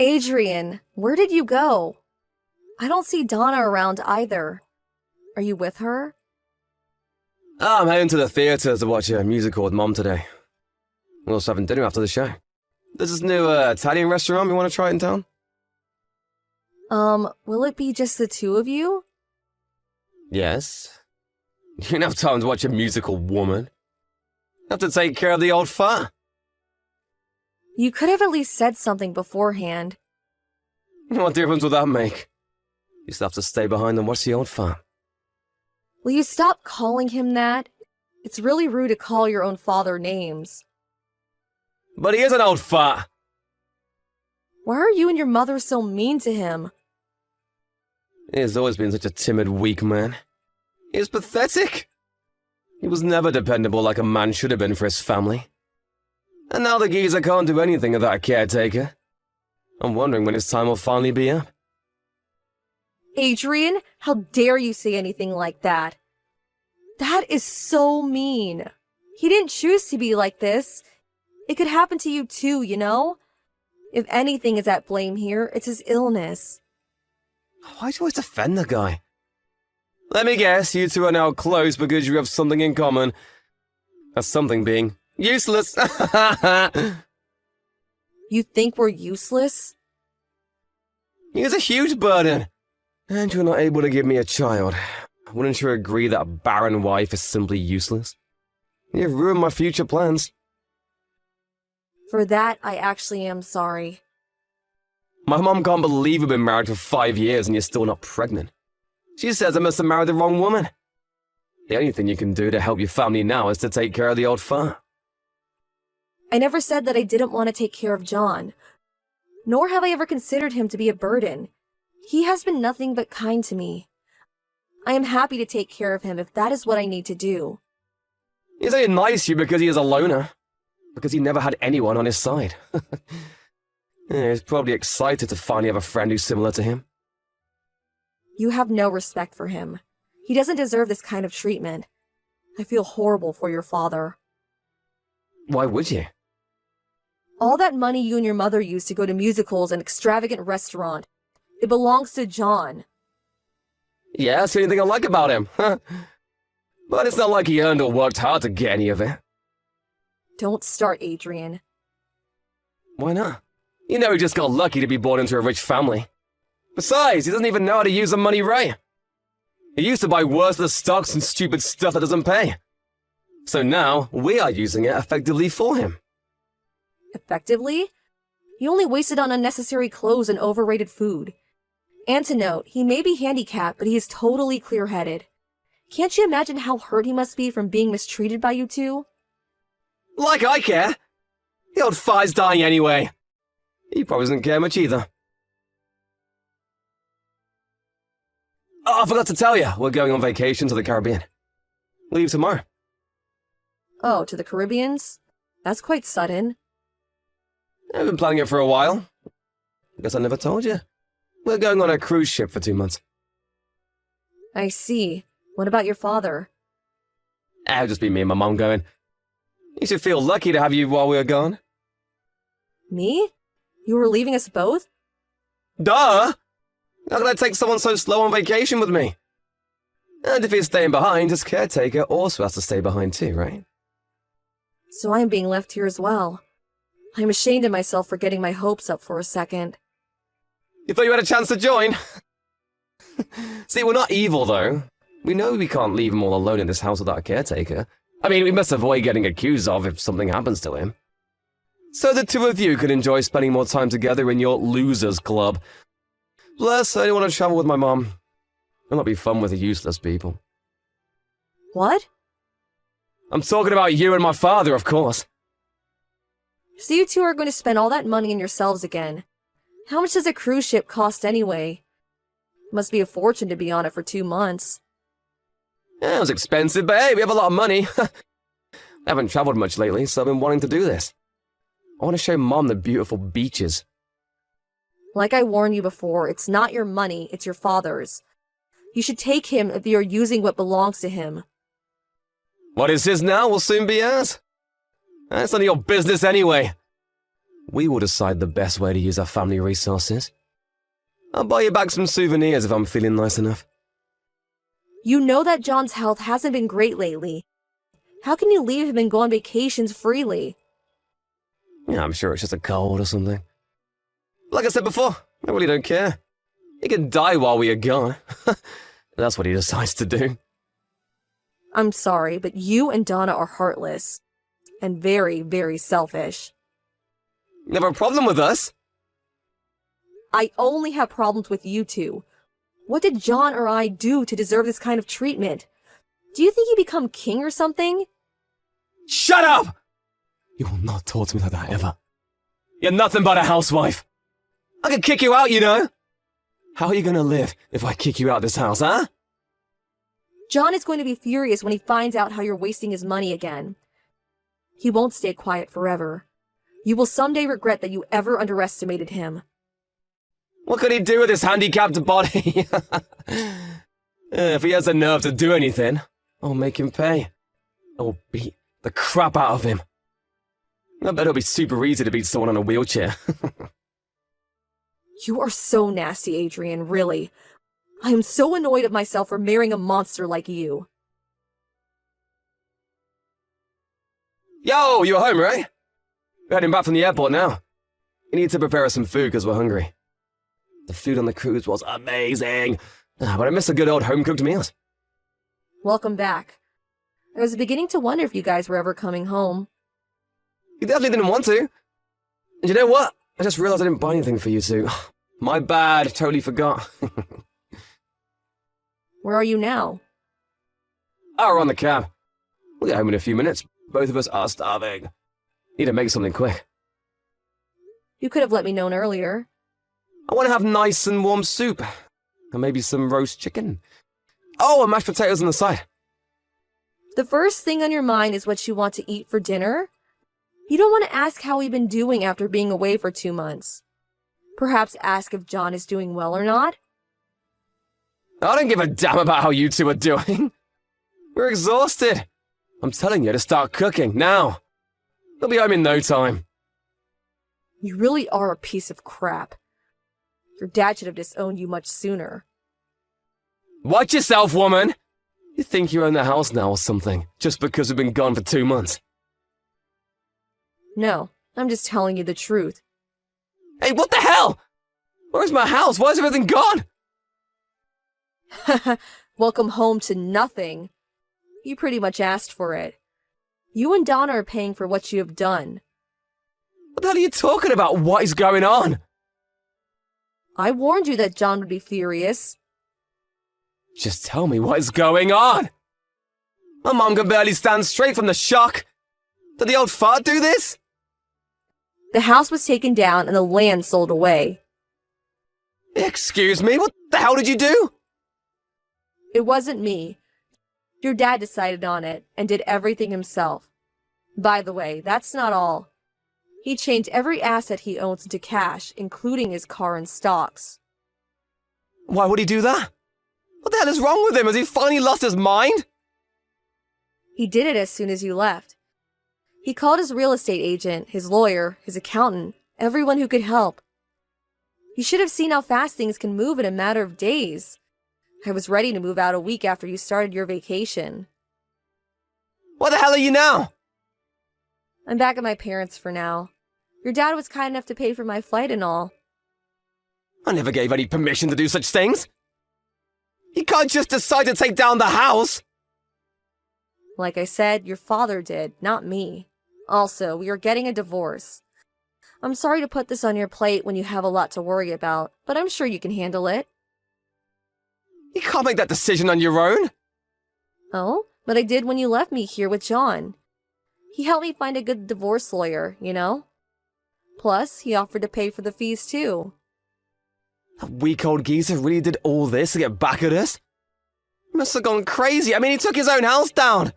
Adrian, where did you go? I don't see Donna around either. Are you with her? I'm heading to the theatre to watch a musical with Mom today. We're also having dinner after the show. There's this new Italian restaurant we want to try in town. Will it be just the two of you? Yes. You don't have time to watch a musical, woman. Have to take care of the old fart. You could have at least said something beforehand. What difference would that make? You still have to stay behind and watch the old fart. Will you stop calling him that? It's really rude to call your own father names. But he is an old fart. Why are you and your mother so mean to him? He has always been such a timid, weak man. He was pathetic. He was never dependable like a man should have been for his family. And now the geezer can't do anything without a caretaker. I'm wondering when his time will finally be up. Adrian, how dare you say anything like that? That is so mean. He didn't choose to be like this. It could happen to you too, you know? If anything is at blame here, it's his illness. Why do you always defend the guy? Let me guess, you two are now close because you have something in common. That's something being useless. You think we're useless? He is a huge burden. And you're not able to give me a child. Wouldn't you agree that a barren wife is simply useless? You've ruined my future plans. For that, I actually am sorry. My mom can't believe we've been married for 5 years and you're still not pregnant. She says I must have married the wrong woman. The only thing you can do to help your family now is to take care of the old fart. I never said that I didn't want to take care of John. Nor have I ever considered him to be a burden. He has been nothing but kind to me. I am happy to take care of him if that is what I need to do. He's only nice to you because he is a loner. Because he never had anyone on his side. He's probably excited to finally have a friend who's similar to him. You have no respect for him. He doesn't deserve this kind of treatment. I feel horrible for your father. Why would you? All that money you and your mother used to go to musicals and extravagant restaurant, it belongs to John. Yeah, that's the only thing I like about him. But it's not like he earned or worked hard to get any of it. Don't start, Adrian. Why not? You know he just got lucky to be born into a rich family. Besides, he doesn't even know how to use the money right. He used to buy worthless stocks and stupid stuff that doesn't pay. So now, we are using it effectively for him. Effectively? He only wasted on unnecessary clothes and overrated food. And to note, he may be handicapped, but he is totally clear-headed. Can't you imagine how hurt he must be from being mistreated by you two? Like I care! The old fart's dying anyway. He probably doesn't care much either. Oh, I forgot to tell you, we're going on vacation to the Caribbean. We leave tomorrow. Oh, to the Caribbeans? That's quite sudden. I've been planning it for a while. Guess I never told you. We're going on a cruise ship for 2 months. I see. What about your father? It'll just be me and my mum going. You should feel lucky to have you while we're gone. Me? You were leaving us both? Duh! How could I take someone so slow on vacation with me? And if he's staying behind, his caretaker also has to stay behind too, right? So I am being left here as well. I am ashamed of myself for getting my hopes up for a second. You thought you had a chance to join? See, we're not evil, though. We know we can't leave him all alone in this house without a caretaker. I mean, we must avoid getting accused of if something happens to him. So the two of you could enjoy spending more time together in your losers club. Plus, I don't want to travel with my mom. It'll not be fun with the useless people. What? I'm talking about you and my father, of course. So you two are going to spend all that money on yourselves again. How much does a cruise ship cost anyway? Must be a fortune to be on it for 2 months. Yeah, it was expensive, but hey, we have a lot of money. I haven't traveled much lately, so I've been wanting to do this. I want to show Mom the beautiful beaches. Like I warned you before, it's not your money, it's your father's. You should take him if you're using what belongs to him. What is his now will soon be ours. That's none of your business anyway. We will decide the best way to use our family resources. I'll buy you back some souvenirs if I'm feeling nice enough. You know that John's health hasn't been great lately. How can you leave him and go on vacations freely? Yeah, I'm sure it's just a cold or something. Like I said before, I really don't care. He can die while we are gone. That's what he decides to do. I'm sorry, but you and Donna are heartless. And very, very selfish. Never a problem with us. I only have problems with you two. What did John or I do to deserve this kind of treatment? Do you think he become king or something? Shut up! You will not talk to me like that ever. You're nothing but a housewife. I could kick you out, you know. How are you going to live if I kick you out of this house, huh? John is going to be furious when he finds out how you're wasting his money again. He won't stay quiet forever. You will someday regret that you ever underestimated him. What could he do with his handicapped body? If he has the nerve to do anything, I'll make him pay. I'll beat the crap out of him. I bet it'll be super easy to beat someone on a wheelchair. You are so nasty, Adrian, really. I am so annoyed at myself for marrying a monster like you. Yo, you're home, right? We're heading back from the airport now. We need to prepare us some food because we're hungry. The food on the cruise was amazing, but I miss a good old home-cooked meals. Welcome back. I was beginning to wonder if you guys were ever coming home. You definitely didn't want to. And you know what? I just realized I didn't buy anything for you two. My bad, totally forgot. Where are you now? Oh, we're on the cab. We'll get home in a few minutes. Both of us are starving. Need to make something quick. You could have let me know earlier. I want to have nice and warm soup. And maybe some roast chicken. Oh, and mashed potatoes on the side. The first thing on your mind is what you want to eat for dinner? You don't want to ask how we've been doing after being away for 2 months. Perhaps ask if John is doing well or not? I don't give a damn about how you two are doing. We're exhausted. I'm telling you to start cooking, now. They'll be home in no time. You really are a piece of crap. Your dad should have disowned you much sooner. Watch yourself, woman! You think you own the house now or something, just because we've been gone for 2 months. No, I'm just telling you the truth. Hey, what the hell? Where's my house? Why is everything gone? Welcome home to nothing. You pretty much asked for it. You and Donna are paying for what you have done. What the hell are you talking about? What is going on? I warned you that John would be furious. Just tell me what is going on. My mom can barely stand straight from the shock. Did the old fart do this? The house was taken down and the land sold away. Excuse me, what the hell did you do? It wasn't me. Your dad decided on it and did everything himself. By the way, that's not all. He changed every asset he owns into cash, including his car and stocks. Why would he do that? What the hell is wrong with him? Has he finally lost his mind? He did it as soon as you left. He called his real estate agent, his lawyer, his accountant, everyone who could help. You should have seen how fast things can move in a matter of days. I was ready to move out a week after you started your vacation. Where the hell are you now? I'm back at my parents' for now. Your dad was kind enough to pay for my flight and all. I never gave any permission to do such things. You can't just decide to take down the house. Like I said, your father did, not me. Also, we are getting a divorce. I'm sorry to put this on your plate when you have a lot to worry about, but I'm sure you can handle it. You can't make that decision on your own. Oh, but I did when you left me here with John. He helped me find a good divorce lawyer, you know? Plus, he offered to pay for the fees too. That weak old geezer really did all this to get back at us? He must have gone crazy. I mean, he took his own house down.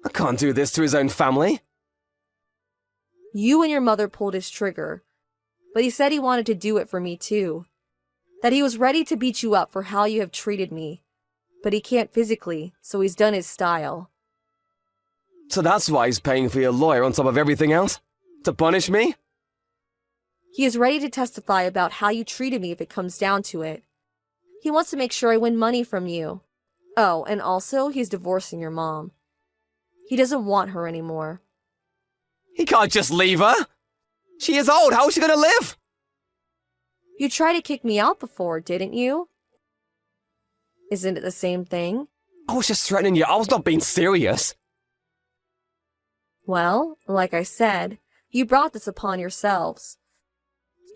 I can't do this to his own family. You and your mother pulled his trigger, but he said he wanted to do it for me too. That he was ready to beat you up for how you have treated me. But he can't physically, so he's done his style. So that's why he's paying for your lawyer on top of everything else? To punish me? He is ready to testify about how you treated me if it comes down to it. He wants to make sure I win money from you. Oh, and also, he's divorcing your mom. He doesn't want her anymore. He can't just leave her. She is old. How is she going to live? You tried to kick me out before, didn't you? Isn't it the same thing? I was just threatening you. I was not being serious. Well, like I said, you brought this upon yourselves.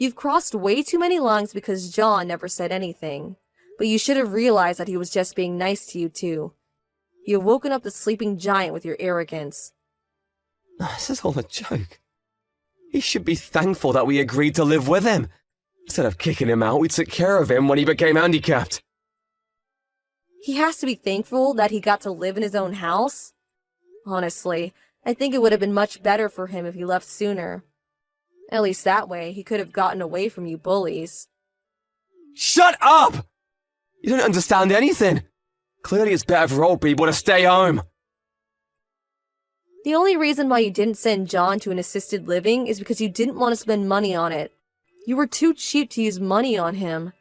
You've crossed way too many lines because John never said anything, but you should have realized that he was just being nice to you too. You have woken up the sleeping giant with your arrogance. This is all a joke. He should be thankful that we agreed to live with him. Instead of kicking him out, we took care of him when he became handicapped. He has to be thankful that he got to live in his own house. Honestly, I think it would have been much better for him if he left sooner. At least that way, he could have gotten away from you bullies. Shut up! You don't understand anything. Clearly it's better for old people to stay home. The only reason why you didn't send John to an assisted living is because you didn't want to spend money on it. You were too cheap to use money on him.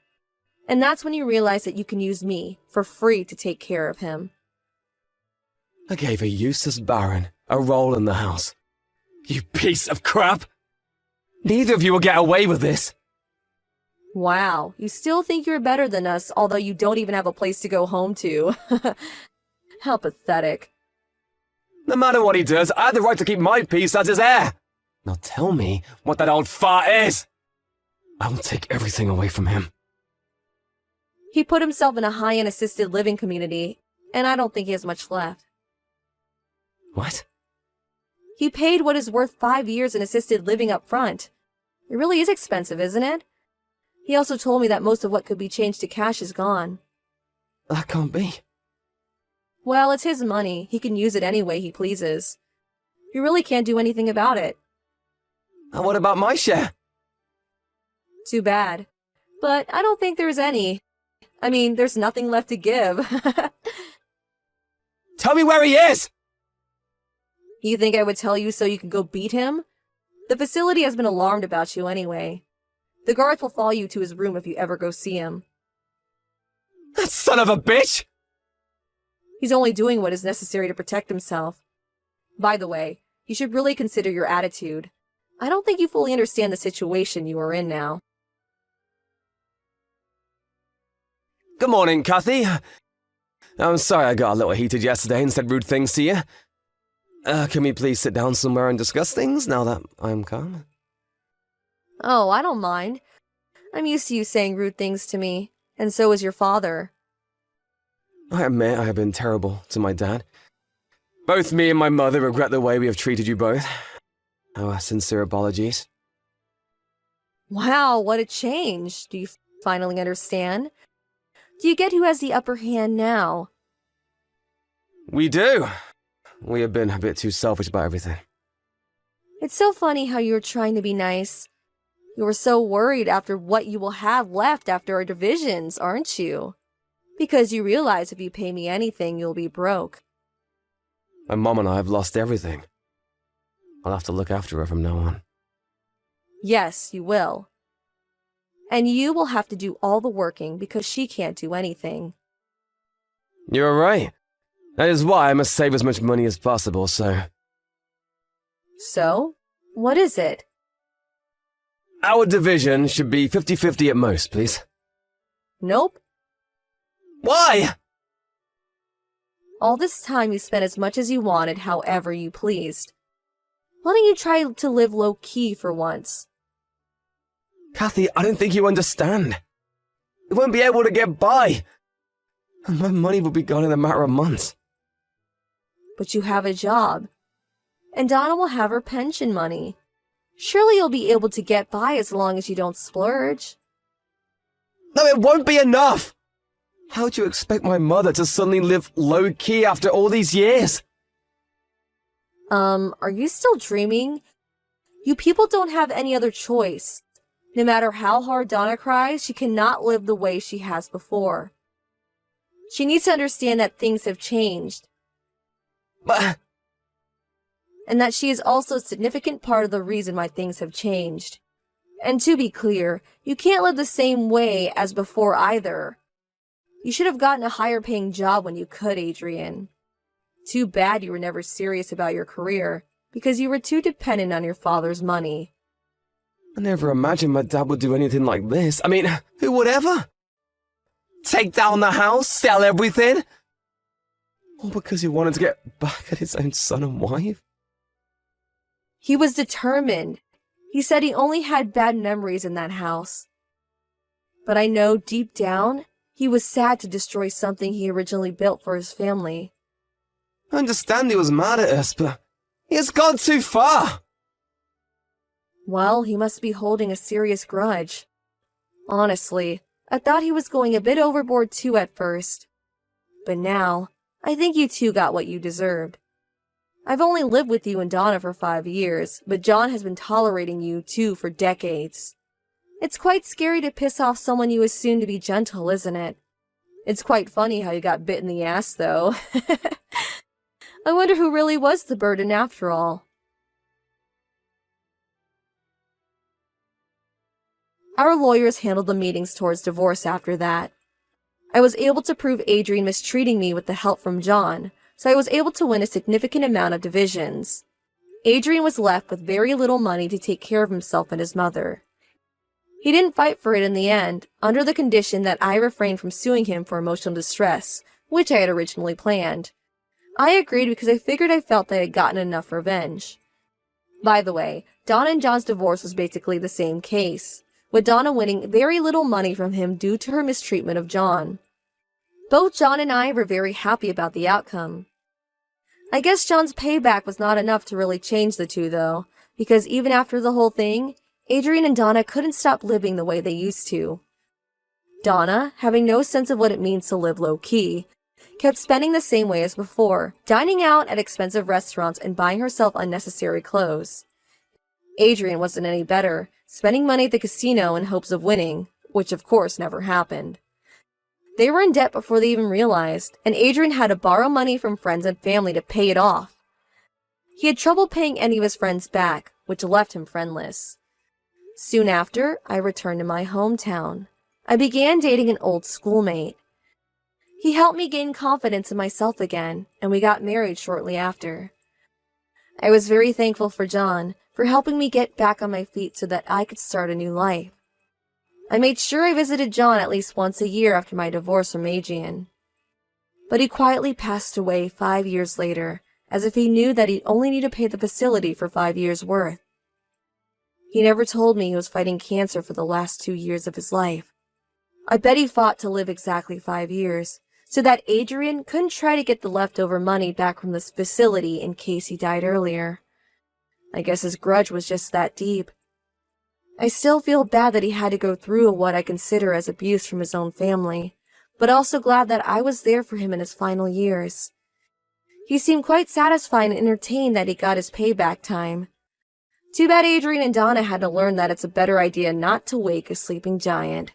And that's when you realized that you can use me for free to take care of him. I gave a useless baron a role in the house. You piece of crap! Neither of you will get away with this. Wow, you still think you're better than us, although you don't even have a place to go home to. How pathetic. No matter what he does, I have the right to keep my peace as his heir. Now tell me what that old fart is. I will take everything away from him. He put himself in a high-end assisted living community, and I don't think he has much left. What? He paid what is worth 5 years in assisted living up front. It really is expensive, isn't it? He also told me that most of what could be changed to cash is gone. That can't be. Well, it's his money. He can use it any way he pleases. You really can't do anything about it. And what about my share? Too bad. But I don't think there's any. I mean, there's nothing left to give. Tell me where he is! You think I would tell you so you can go beat him? The facility has been alarmed about you anyway. The guards will follow you to his room if you ever go see him. That son of a bitch! He's only doing what is necessary to protect himself. By the way, you should really consider your attitude. I don't think you fully understand the situation you are in now. Good morning, Kathy. I'm sorry I got a little heated yesterday and said rude things to you. Can we please sit down somewhere and discuss things now that I'm calm? Oh, I don't mind. I'm used to you saying rude things to me, and so is your father. I admit I have been terrible to my dad. Both me and my mother regret the way we have treated you both. Our sincere apologies. Wow, what a change. Do you finally understand? Do you get who has the upper hand now? We do. We have been a bit too selfish about everything. It's so funny how you were trying to be nice. You were so worried after what you will have left after our divisions, aren't you? Because you realize if you pay me anything, you'll be broke. My mom and I have lost everything. I'll have to look after her from now on. Yes, you will. And you will have to do all the working because she can't do anything. You're right. That is why I must save as much money as possible, so... So? What is it? Our division should be 50-50 at most, please. Nope. Why? All this time you spent as much as you wanted, however you pleased. Why don't you try to live low-key for once? Kathy, I don't think you understand. We won't be able to get by. And my money will be gone in a matter of months. But you have a job. And Donna will have her pension money. Surely you'll be able to get by as long as you don't splurge. No, it won't be enough! How do you expect my mother to suddenly live low-key after all these years? Are you still dreaming? You people don't have any other choice. No matter how hard Donna cries, she cannot live the way she has before. She needs to understand that things have changed. But... And that she is also a significant part of the reason why things have changed. And to be clear, you can't live the same way as before either. You should have gotten a higher paying job when you could, Adrian. Too bad you were never serious about your career, because you were too dependent on your father's money. I never imagined my dad would do anything like this. I mean, who would ever? Take down the house, sell everything? All because he wanted to get back at his own son and wife? He was determined. He said he only had bad memories in that house. But I know deep down, he was sad to destroy something he originally built for his family. I understand he was mad at us, but he has gone too far. Well, he must be holding a serious grudge. Honestly, I thought he was going a bit overboard too at first. But now, I think you two got what you deserved. I've only lived with you and Donna for 5 years, but John has been tolerating you two for decades. It's quite scary to piss off someone you assume to be gentle, isn't it? It's quite funny how you got bit in the ass, though. I wonder who really was the burden after all. Our lawyers handled the meetings towards divorce after that. I was able to prove Adrian mistreating me with the help from John, so I was able to win a significant amount of divisions. Adrian was left with very little money to take care of himself and his mother. He didn't fight for it in the end, under the condition that I refrained from suing him for emotional distress, which I had originally planned. I agreed because I figured I felt that I had gotten enough revenge. By the way, Donna and John's divorce was basically the same case, with Donna winning very little money from him due to her mistreatment of John. Both John and I were very happy about the outcome. I guess John's payback was not enough to really change the two, though, because even after the whole thing, Adrian and Donna couldn't stop living the way they used to. Donna, having no sense of what it means to live low-key, kept spending the same way as before, dining out at expensive restaurants and buying herself unnecessary clothes. Adrian wasn't any better, spending money at the casino in hopes of winning, which of course never happened. They were in debt before they even realized, and Adrian had to borrow money from friends and family to pay it off. He had trouble paying any of his friends back, which left him friendless. Soon after, I returned to my hometown. I began dating an old schoolmate. He helped me gain confidence in myself again, and we got married shortly after. I was very thankful for John for helping me get back on my feet so that I could start a new life. I made sure I visited John at least once a year after my divorce from Adrian. But he quietly passed away 5 years later, as if he knew that he'd only need to pay the facility for 5 years' worth. He never told me he was fighting cancer for the last 2 years of his life. I bet he fought to live exactly 5 years, so that Adrian couldn't try to get the leftover money back from this facility in case he died earlier. I guess his grudge was just that deep. I still feel bad that he had to go through what I consider as abuse from his own family, but also glad that I was there for him in his final years. He seemed quite satisfied and entertained that he got his payback time. Too bad Adrian and Donna had to learn that it's a better idea not to wake a sleeping giant.